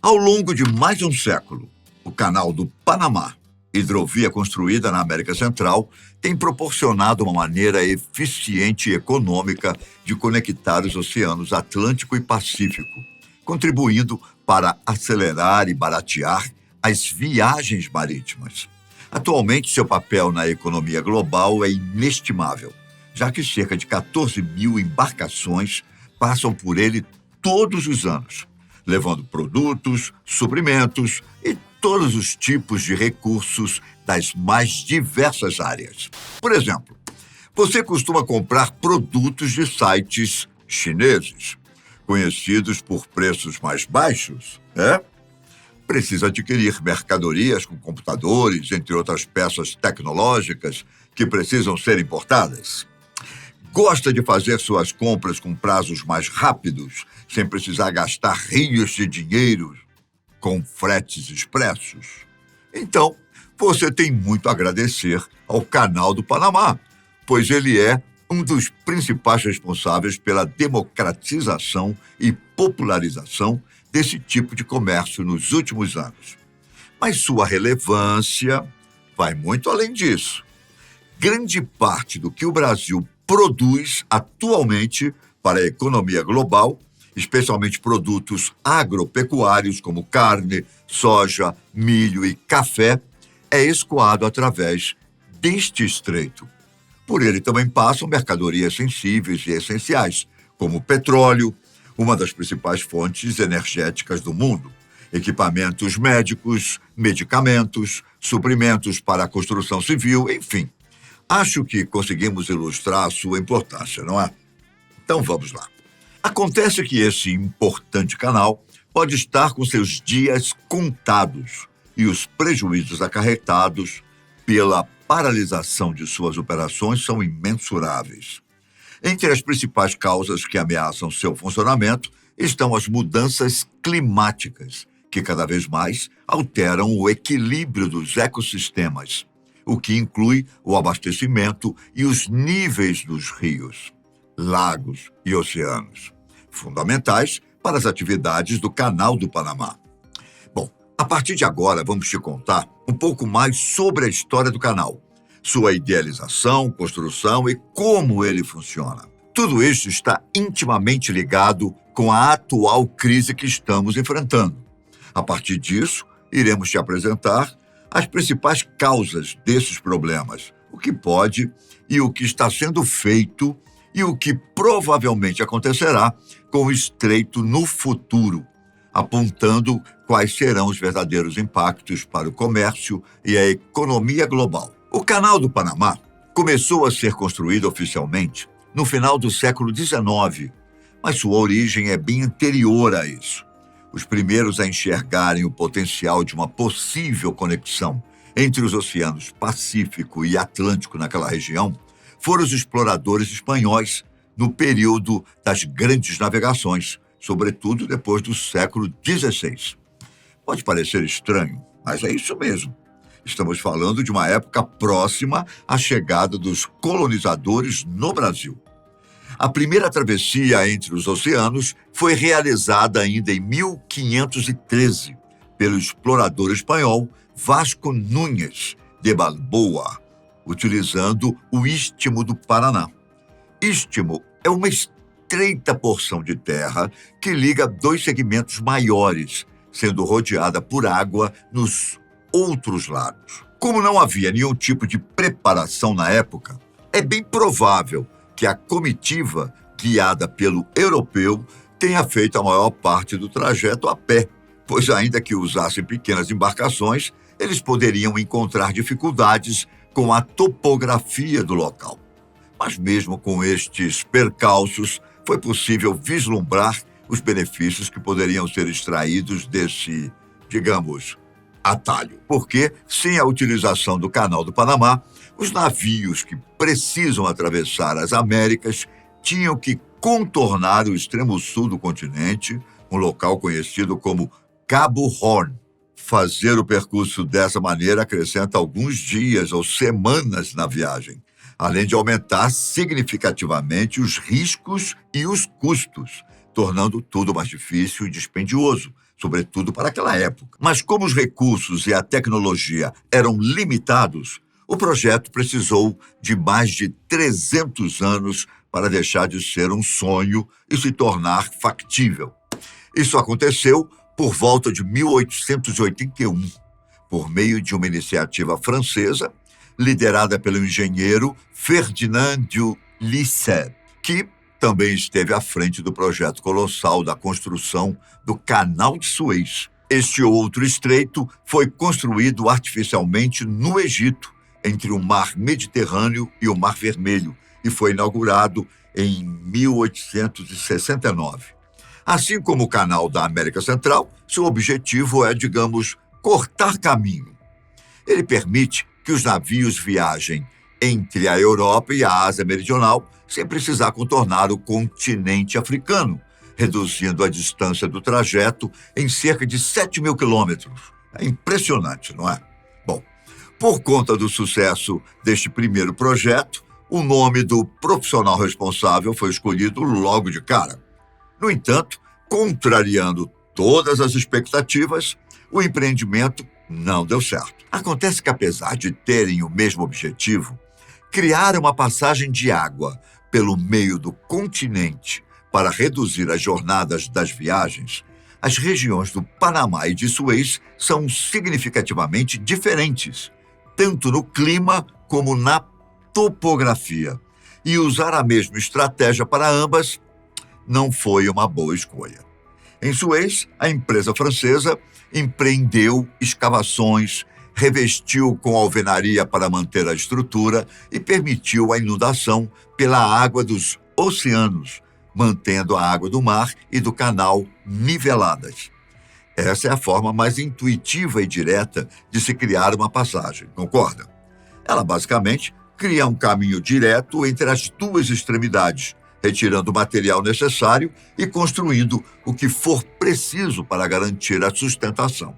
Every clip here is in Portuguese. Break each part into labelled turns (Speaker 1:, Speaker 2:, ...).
Speaker 1: Ao longo de mais de um século, o Canal do Panamá, hidrovia construída na América Central, tem proporcionado uma maneira eficiente e econômica de conectar os oceanos Atlântico e Pacífico, contribuindo para acelerar e baratear as viagens marítimas. Atualmente, seu papel na economia global é inestimável, já que cerca de 14 mil embarcações passam por ele todos os anos, levando produtos, suprimentos e todos os tipos de recursos das mais diversas áreas. Por exemplo, você costuma comprar produtos de sites chineses, conhecidos por preços mais baixos, né? Precisa adquirir mercadorias com computadores, entre outras peças tecnológicas que precisam ser importadas. Gosta de fazer suas compras com prazos mais rápidos, sem precisar gastar rios de dinheiro com fretes expressos? Então, você tem muito a agradecer ao Canal do Panamá, pois ele é um dos principais responsáveis pela democratização e popularização desse tipo de comércio nos últimos anos. Mas sua relevância vai muito além disso. Grande parte do que o Brasil produz atualmente para a economia global, especialmente produtos agropecuários como carne, soja, milho e café, é escoado através deste estreito. Por ele também passam mercadorias sensíveis e essenciais, como petróleo, uma das principais fontes energéticas do mundo, equipamentos médicos, medicamentos, suprimentos para a construção civil, enfim. Acho que conseguimos ilustrar a sua importância, não é? Então vamos lá. Acontece que esse importante canal pode estar com seus dias contados e os prejuízos acarretados pela paralisação de suas operações são imensuráveis. Entre as principais causas que ameaçam seu funcionamento estão as mudanças climáticas, que cada vez mais alteram o equilíbrio dos ecossistemas, o que inclui o abastecimento e os níveis dos rios, lagos e oceanos, fundamentais para as atividades do Canal do Panamá. Bom, a partir de agora vamos te contar um pouco mais sobre a história do canal, sua idealização, construção e como ele funciona. Tudo isso está intimamente ligado com a atual crise que estamos enfrentando. A partir disso, iremos te apresentar as principais causas desses problemas, o que pode e o que está sendo feito e o que provavelmente acontecerá com o estreito no futuro, apontando quais serão os verdadeiros impactos para o comércio e a economia global. O Canal do Panamá começou a ser construído oficialmente no final do século XIX, mas sua origem é bem anterior a isso. Os primeiros a enxergarem o potencial de uma possível conexão entre os oceanos Pacífico e Atlântico naquela região foram os exploradores espanhóis no período das grandes navegações, sobretudo depois do século XVI. Pode parecer estranho, mas é isso mesmo. Estamos falando de uma época próxima à chegada dos colonizadores no Brasil. A primeira travessia entre os oceanos foi realizada ainda em 1513 pelo explorador espanhol Vasco Núñez de Balboa, utilizando o Istmo do Paraná. Istmo é uma estreita porção de terra que liga dois segmentos maiores, sendo rodeada por água nos outros lados. Como não havia nenhum tipo de preparação na época, é bem provável que a comitiva, guiada pelo europeu, tenha feito a maior parte do trajeto a pé, pois ainda que usassem pequenas embarcações, eles poderiam encontrar dificuldades com a topografia do local. Mas mesmo com estes percalços, foi possível vislumbrar os benefícios que poderiam ser extraídos desse, digamos, atalho. Porque, sem a utilização do Canal do Panamá, os navios que precisam atravessar as Américas tinham que contornar o extremo sul do continente, um local conhecido como Cabo Horn. Fazer o percurso dessa maneira acrescenta alguns dias ou semanas na viagem, além de aumentar significativamente os riscos e os custos, tornando tudo mais difícil e dispendioso, sobretudo para aquela época. Mas como os recursos e a tecnologia eram limitados, o projeto precisou de mais de 300 anos para deixar de ser um sonho e se tornar factível. Isso aconteceu por volta de 1881, por meio de uma iniciativa francesa liderada pelo engenheiro Ferdinand de Lesseps, que também esteve à frente do projeto colossal da construção do Canal de Suez. Este outro estreito foi construído artificialmente no Egito, entre o Mar Mediterrâneo e o Mar Vermelho, e foi inaugurado em 1869. Assim como o Canal da América Central, seu objetivo é, digamos, cortar caminho. Ele permite que os navios viajem entre a Europa e a Ásia Meridional sem precisar contornar o continente africano, reduzindo a distância do trajeto em cerca de 7.000 quilômetros. É impressionante, não é? Bom, por conta do sucesso deste primeiro projeto, o nome do profissional responsável foi escolhido logo de cara. No entanto, contrariando todas as expectativas, o empreendimento não deu certo. Acontece que, apesar de terem o mesmo objetivo, criar uma passagem de água pelo meio do continente para reduzir as jornadas das viagens, as regiões do Panamá e de Suez são significativamente diferentes, tanto no clima como na topografia. E usar a mesma estratégia para ambas não foi uma boa escolha. Em Suez, a empresa francesa empreendeu escavações, revestiu com alvenaria para manter a estrutura e permitiu a inundação pela água dos oceanos, mantendo a água do mar e do canal niveladas. Essa é a forma mais intuitiva e direta de se criar uma passagem, concorda? Ela basicamente cria um caminho direto entre as duas extremidades, retirando o material necessário e construindo o que for preciso para garantir a sustentação.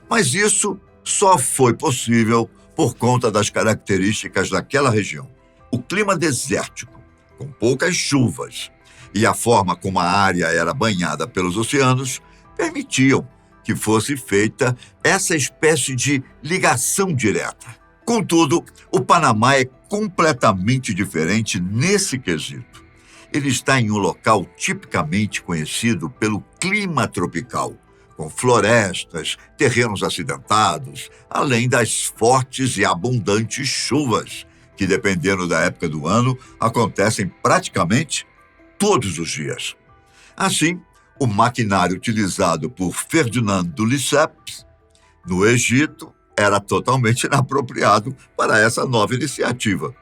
Speaker 1: Mas isso só foi possível por conta das características daquela região. O clima desértico, com poucas chuvas, e a forma como a área era banhada pelos oceanos, permitiam que fosse feita essa espécie de ligação direta. Contudo, o Panamá é completamente diferente nesse quesito. Ele está em um local tipicamente conhecido pelo clima tropical, com florestas, terrenos acidentados, além das fortes e abundantes chuvas, que, dependendo da época do ano, acontecem praticamente todos os dias. Assim, o maquinário utilizado por Ferdinand de Lesseps, no Egito, era totalmente inapropriado para essa nova iniciativa.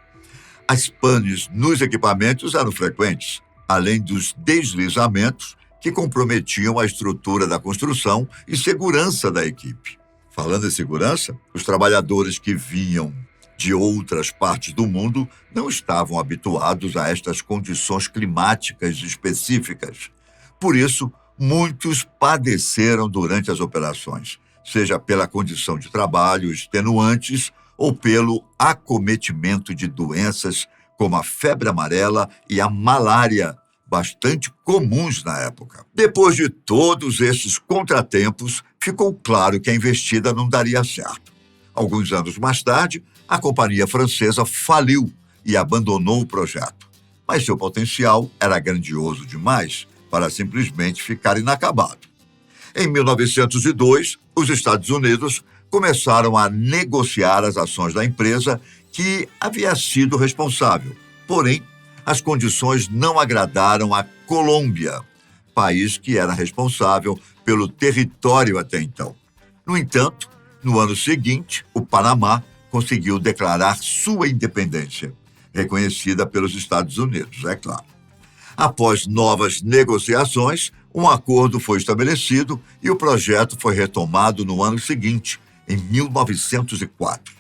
Speaker 1: As panes nos equipamentos eram frequentes, além dos deslizamentos que comprometiam a estrutura da construção e segurança da equipe. Falando em segurança, os trabalhadores que vinham de outras partes do mundo não estavam habituados a estas condições climáticas específicas. Por isso, muitos padeceram durante as operações, seja pela condição de trabalho extenuantes ou pelo acometimento de doenças como a febre amarela e a malária, bastante comuns na época. Depois de todos esses contratempos, ficou claro que a investida não daria certo. Alguns anos mais tarde, a companhia francesa faliu e abandonou o projeto. Mas seu potencial era grandioso demais para simplesmente ficar inacabado. Em 1902, os Estados Unidos começaram a negociar as ações da empresa que havia sido responsável. Porém, as condições não agradaram à Colômbia, país que era responsável pelo território até então. No entanto, no ano seguinte, o Panamá conseguiu declarar sua independência, reconhecida pelos Estados Unidos, é claro. Após novas negociações, um acordo foi estabelecido e o projeto foi retomado no ano seguinte, em 1904.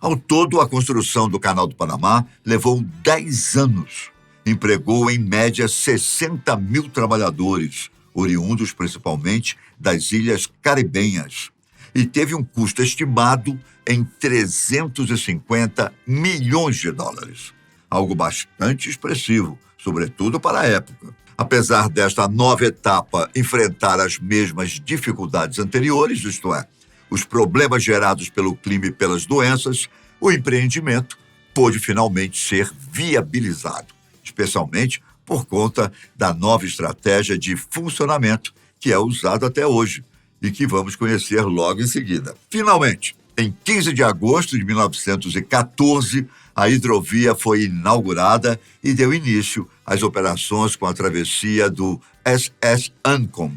Speaker 1: Ao todo, a construção do Canal do Panamá levou 10 anos. Empregou, em média, 60.000 trabalhadores, oriundos principalmente das ilhas caribenhas, e teve um custo estimado em 350 milhões de dólares. Algo bastante expressivo, sobretudo para a época. Apesar desta nova etapa enfrentar as mesmas dificuldades anteriores, isto é, os problemas gerados pelo clima e pelas doenças, o empreendimento pôde finalmente ser viabilizado, especialmente por conta da nova estratégia de funcionamento que é usada até hoje e que vamos conhecer logo em seguida. Finalmente, em 15 de agosto de 1914, a hidrovia foi inaugurada e deu início às operações com a travessia do SS Ancon,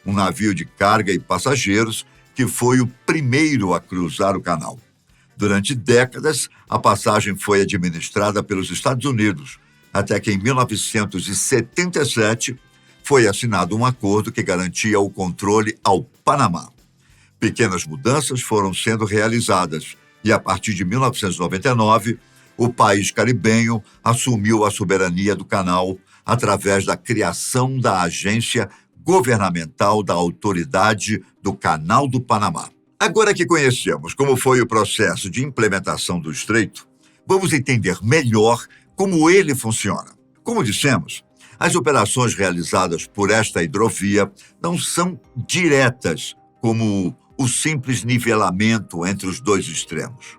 Speaker 1: um navio de carga e passageiros que foi o primeiro a cruzar o canal. Durante décadas, a passagem foi administrada pelos Estados Unidos, até que em 1977 foi assinado um acordo que garantia o controle ao Panamá. Pequenas mudanças foram sendo realizadas e, a partir de 1999, o país caribenho assumiu a soberania do canal através da criação da Agência Governamental da Autoridade do Canal do Panamá. Agora que conhecemos como foi o processo de implementação do estreito, vamos entender melhor como ele funciona. Como dissemos, as operações realizadas por esta hidrovia não são diretas, como o simples nivelamento entre os dois extremos.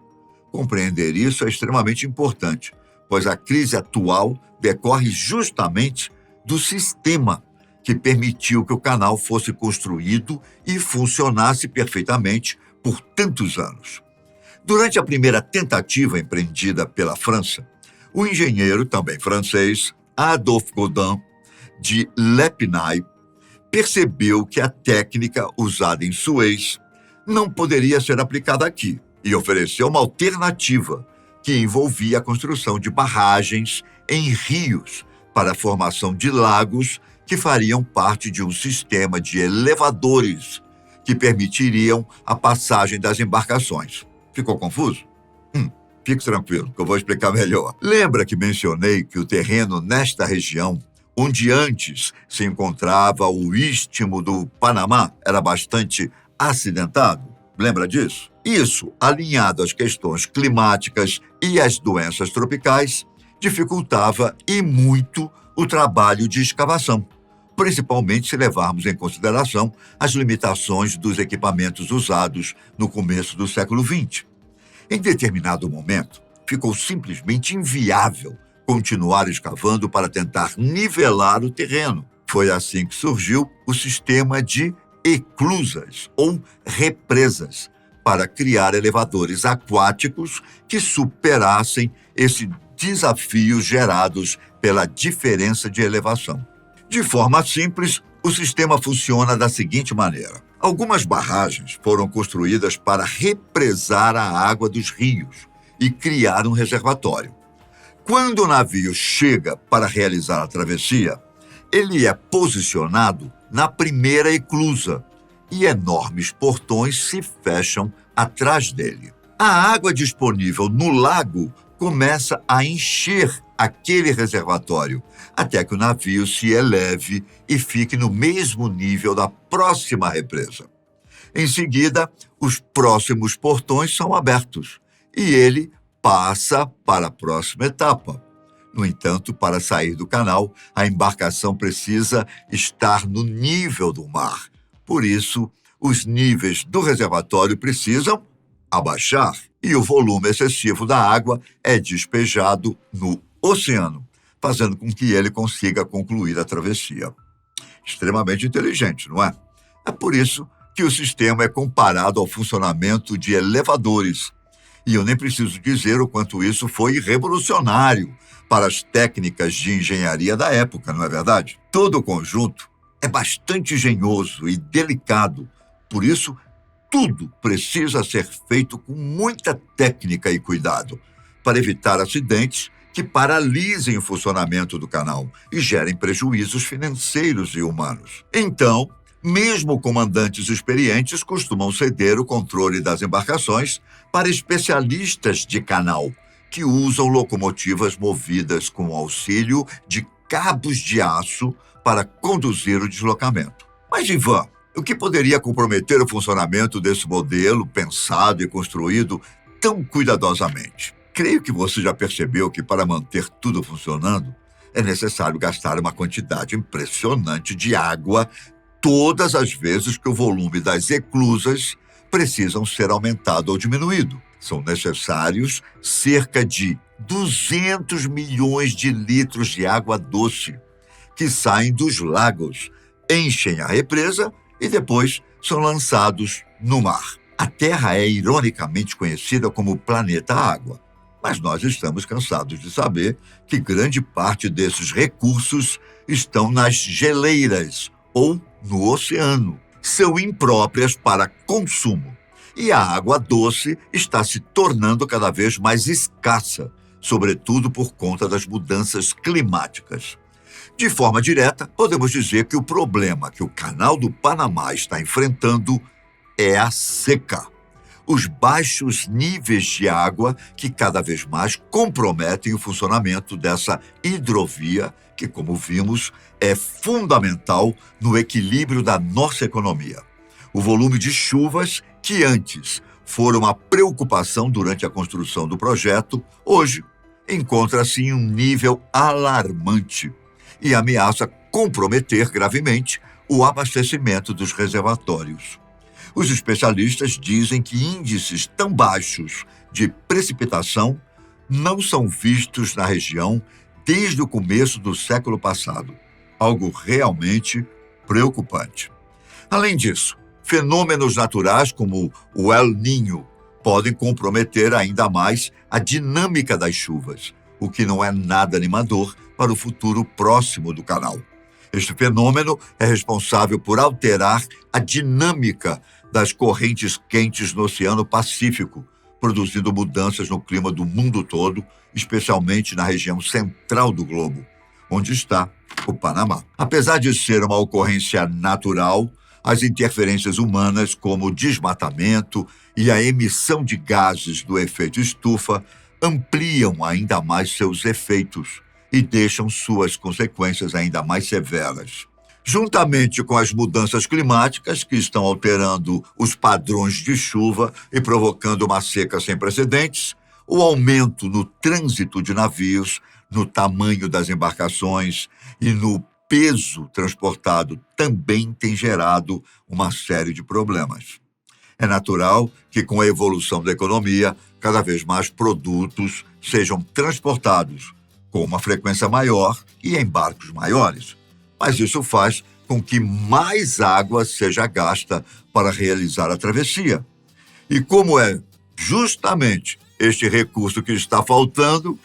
Speaker 1: Compreender isso é extremamente importante, pois a crise atual decorre justamente do sistema que permitiu que o canal fosse construído e funcionasse perfeitamente por tantos anos. Durante a primeira tentativa empreendida pela França, o engenheiro, também francês, Adolphe Godin, de Lepinay, percebeu que a técnica usada em Suez não poderia ser aplicada aqui e ofereceu uma alternativa que envolvia a construção de barragens em rios para a formação de lagos que fariam parte de um sistema de elevadores que permitiriam a passagem das embarcações. Ficou confuso? Fique tranquilo, que eu vou explicar melhor. Lembra que mencionei que o terreno nesta região, onde antes se encontrava o Istmo do Panamá, era bastante acidentado? Lembra disso? Isso, alinhado às questões climáticas e às doenças tropicais, dificultava e muito o trabalho de escavação, principalmente se levarmos em consideração as limitações dos equipamentos usados no começo do século XX. Em determinado momento, ficou simplesmente inviável continuar escavando para tentar nivelar o terreno. Foi assim que surgiu o sistema de eclusas ou represas para criar elevadores aquáticos que superassem esses desafios gerados pela diferença de elevação. De forma simples, o sistema funciona da seguinte maneira. Algumas barragens foram construídas para represar a água dos rios e criar um reservatório. Quando o navio chega para realizar a travessia, ele é posicionado na primeira eclusa e enormes portões se fecham atrás dele. A água disponível no lago começa a encher aquele reservatório, até que o navio se eleve e fique no mesmo nível da próxima represa. Em seguida, os próximos portões são abertos e ele passa para a próxima etapa. No entanto, para sair do canal, a embarcação precisa estar no nível do mar. Por isso, os níveis do reservatório precisam abaixar e o volume excessivo da água é despejado no oceano, fazendo com que ele consiga concluir a travessia. Extremamente inteligente, não é? É por isso que o sistema é comparado ao funcionamento de elevadores. E eu nem preciso dizer o quanto isso foi revolucionário para as técnicas de engenharia da época, não é verdade? Todo o conjunto é bastante engenhoso e delicado, por isso, tudo precisa ser feito com muita técnica e cuidado, para evitar acidentes que paralisem o funcionamento do canal e gerem prejuízos financeiros e humanos. Então, mesmo comandantes experientes costumam ceder o controle das embarcações para especialistas de canal, que usam locomotivas movidas com auxílio de cabos de aço para conduzir o deslocamento. Mas, Ivan, o que poderia comprometer o funcionamento desse modelo pensado e construído tão cuidadosamente? Creio que você já percebeu que, para manter tudo funcionando, é necessário gastar uma quantidade impressionante de água todas as vezes que o volume das eclusas precisam ser aumentado ou diminuído. São necessários cerca de 200 milhões de litros de água doce que saem dos lagos, enchem a represa e depois são lançados no mar. A Terra é ironicamente conhecida como o planeta Água, mas nós estamos cansados de saber que grande parte desses recursos estão nas geleiras ou no oceano. São impróprias para consumo. E a água doce está se tornando cada vez mais escassa, sobretudo por conta das mudanças climáticas. De forma direta, podemos dizer que o problema que o Canal do Panamá está enfrentando é a seca. Os baixos níveis de água que cada vez mais comprometem o funcionamento dessa hidrovia, que, como vimos, é fundamental no equilíbrio da nossa economia. O volume de chuvas, que antes foram uma preocupação durante a construção do projeto, hoje encontra-se em um nível alarmante e ameaça comprometer gravemente o abastecimento dos reservatórios. Os especialistas dizem que índices tão baixos de precipitação não são vistos na região desde o começo do século passado. Algo realmente preocupante. Além disso, fenômenos naturais como o El Niño podem comprometer ainda mais a dinâmica das chuvas, o que não é nada animador para o futuro próximo do canal. Este fenômeno é responsável por alterar a dinâmica das correntes quentes no Oceano Pacífico, produzindo mudanças no clima do mundo todo, especialmente na região central do globo, onde está o Panamá. Apesar de ser uma ocorrência natural, as interferências humanas, como o desmatamento e a emissão de gases do efeito estufa, ampliam ainda mais seus efeitos e deixam suas consequências ainda mais severas. Juntamente com as mudanças climáticas que estão alterando os padrões de chuva e provocando uma seca sem precedentes, o aumento no trânsito de navios, no tamanho das embarcações e no peso transportado também tem gerado uma série de problemas. É natural que, com a evolução da economia, cada vez mais produtos sejam transportados com uma frequência maior e em barcos maiores. Mas isso faz com que mais água seja gasta para realizar a travessia. E como é justamente este recurso que está faltando,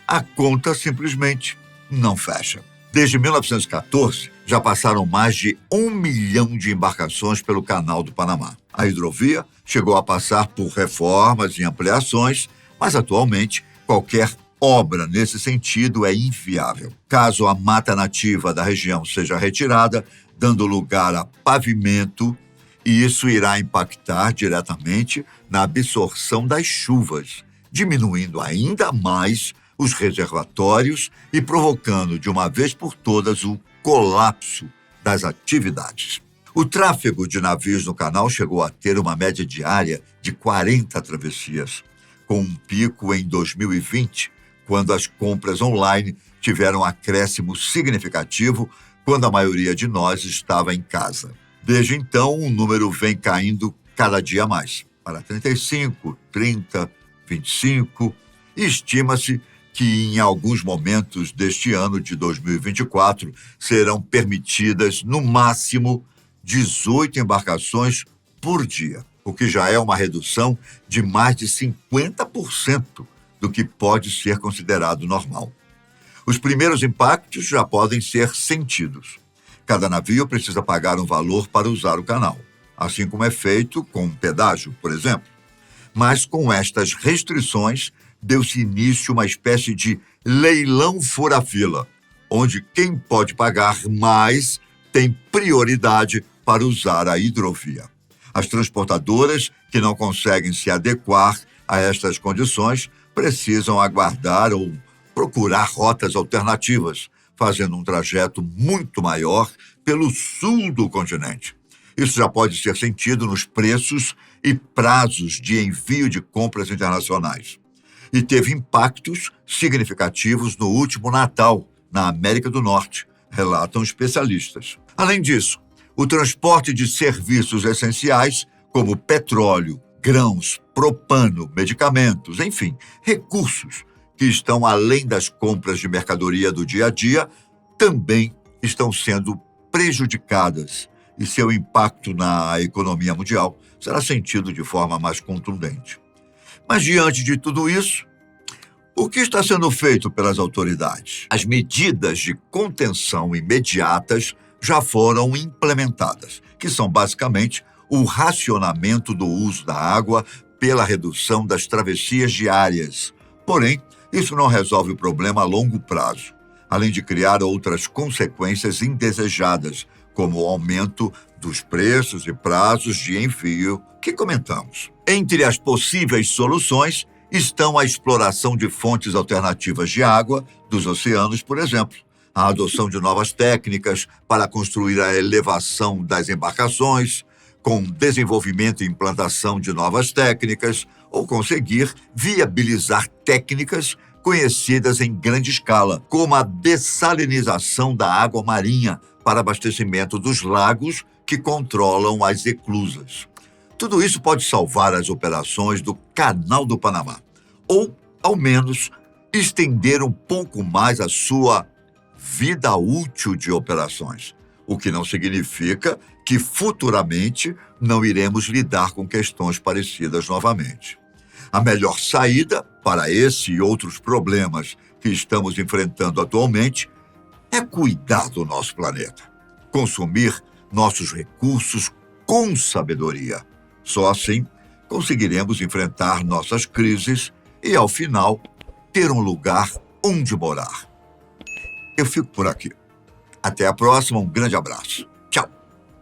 Speaker 1: a conta simplesmente não fecha. Desde 1914, já passaram mais de 1 milhão de embarcações pelo Canal do Panamá. A hidrovia chegou a passar por reformas e ampliações, mas atualmente qualquer obra nesse sentido é inviável. Caso a mata nativa da região seja retirada, dando lugar a pavimento, e isso irá impactar diretamente na absorção das chuvas, diminuindo ainda mais os reservatórios e provocando de uma vez por todas o colapso das atividades. O tráfego de navios no canal chegou a ter uma média diária de 40 travessias, com um pico em 2020, quando as compras online tiveram um acréscimo significativo quando a maioria de nós estava em casa. Desde então, o número vem caindo cada dia mais, para 35, 30, 25, e estima-se que em alguns momentos deste ano de 2024 serão permitidas, no máximo, 18 embarcações por dia, o que já é uma redução de mais de 50% do que pode ser considerado normal. Os primeiros impactos já podem ser sentidos. Cada navio precisa pagar um valor para usar o canal, assim como é feito com um pedágio, por exemplo. Mas com estas restrições, deu-se início a uma espécie de leilão fura-fila, onde quem pode pagar mais tem prioridade para usar a hidrovia. As transportadoras que não conseguem se adequar a estas condições precisam aguardar ou procurar rotas alternativas, fazendo um trajeto muito maior pelo sul do continente. Isso já pode ser sentido nos preços e prazos de envio de compras internacionais. E teve impactos significativos no último Natal, na América do Norte, relatam especialistas. Além disso, o transporte de serviços essenciais, como petróleo, grãos, propano, medicamentos, enfim, recursos que estão além das compras de mercadoria do dia a dia, também estão sendo prejudicadas e seu impacto na economia mundial será sentido de forma mais contundente. Mas, diante de tudo isso, o que está sendo feito pelas autoridades? As medidas de contenção imediatas já foram implementadas, que são basicamente o racionamento do uso da água pela redução das travessias diárias. Porém, isso não resolve o problema a longo prazo, além de criar outras consequências indesejadas, como o aumento dos preços e prazos de envio que comentamos. Entre as possíveis soluções estão a exploração de fontes alternativas de água dos oceanos, por exemplo, a adoção de novas técnicas para construir a elevação das embarcações, com desenvolvimento e implantação de novas técnicas, ou conseguir viabilizar técnicas conhecidas em grande escala, como a dessalinização da água marinha para abastecimento dos lagos que controlam as eclusas. Tudo isso pode salvar as operações do Canal do Panamá, ou, ao menos, estender um pouco mais a sua vida útil de operações, o que não significa que futuramente não iremos lidar com questões parecidas novamente. A melhor saída para esse e outros problemas que estamos enfrentando atualmente é cuidar do nosso planeta, consumir nossos recursos com sabedoria. Só assim conseguiremos enfrentar nossas crises e, ao final, ter um lugar onde morar. Eu fico por aqui. Até a próxima, um grande abraço.